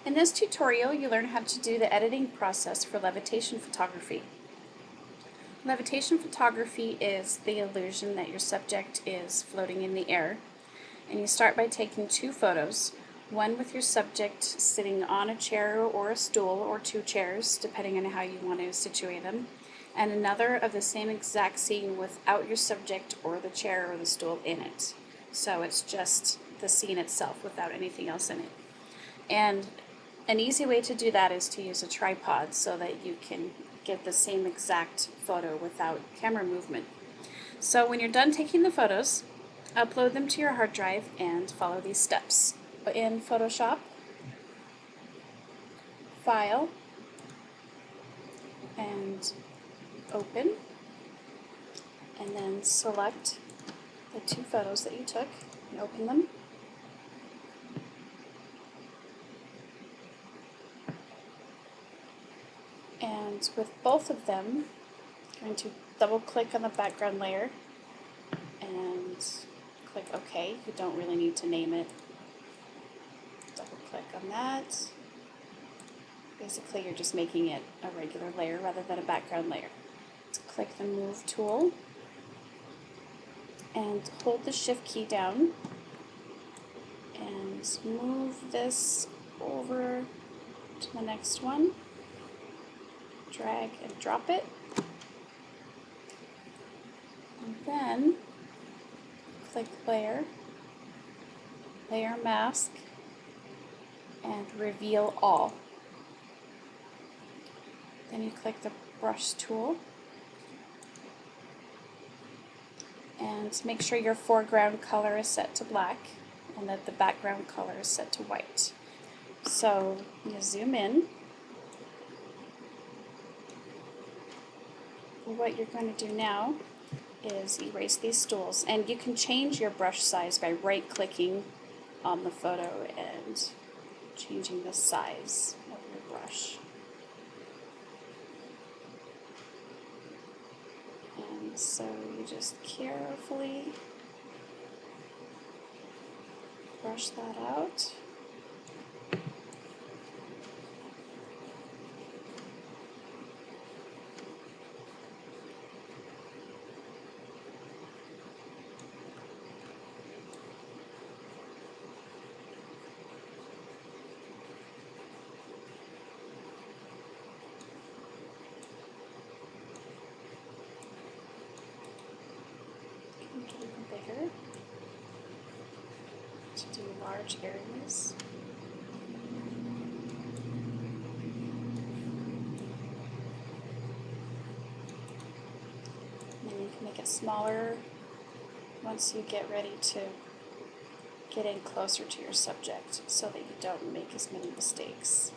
In this tutorial, you learn how to do the editing process for levitation photography. Levitation photography is the illusion that your subject is floating in the air, and you start by taking two photos, one with your subject sitting on a chair or a stool or two chairs, depending on how you want to situate them, and another of the same exact scene without your subject or the chair or the stool in it. So it's just the scene itself without anything else in it. And an easy way to do that is to use a tripod so that you can get the same exact photo without camera movement. So when you're done taking the photos, upload them to your hard drive and follow these steps. In Photoshop, File, and Open, and then select the two photos that you took and open them. And with both of them, I'm going to double click on the background layer and click OK. You don't really need to name it. Double click on that. Basically, you're just making it a regular layer rather than a background layer. So click the Move tool and hold the Shift key down and move this over to the next one. Drag and drop it, and then click Layer, Layer Mask, and Reveal All. Then you click the Brush tool and make sure your foreground color is set to black and that the background color is set to white. So you zoom in. What you're going to do now is erase these stools, and you can change your brush size by right-clicking on the photo and changing the size of your brush. And so you just carefully brush that out. Bigger to do large areas. And then you can make it smaller once you get ready to get in closer to your subject so that you don't make as many mistakes.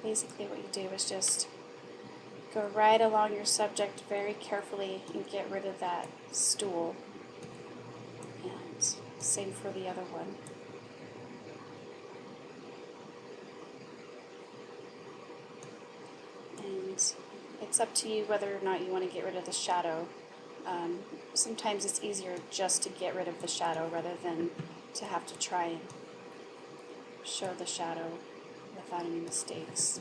Basically what you do is just go right along your subject very carefully and get rid of that stool. And same for the other one. And it's up to you whether or not you want to get rid of the shadow. Sometimes it's easier just to get rid of the shadow rather than to have to try and show the shadow without any mistakes.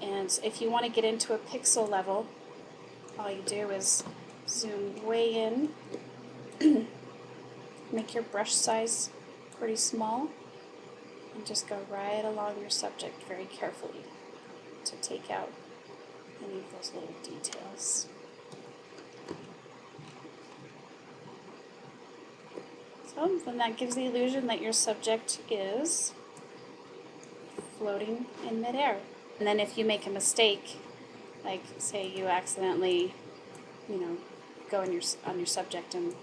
And if you want to get into a pixel level, all you do is zoom way in, make your brush size pretty small, and just go right along your subject very carefully to take out any of those little details. So then that gives the illusion that your subject is floating in midair. And then if you make a mistake, like say you accidentally, go on your subject and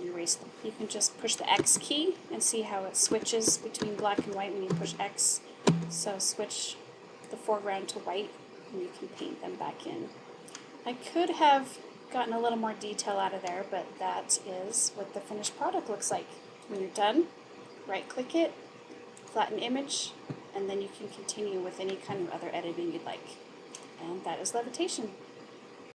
erase them, you can just push the X key and see how it switches between black and white when you push X. So switch the foreground to white and you can paint them back in. I could have gotten a little more detail out of there, but that is what the finished product looks like. When you're done, right click it, flatten image, and then you can continue with any kind of other editing you'd like. And that is Levitation.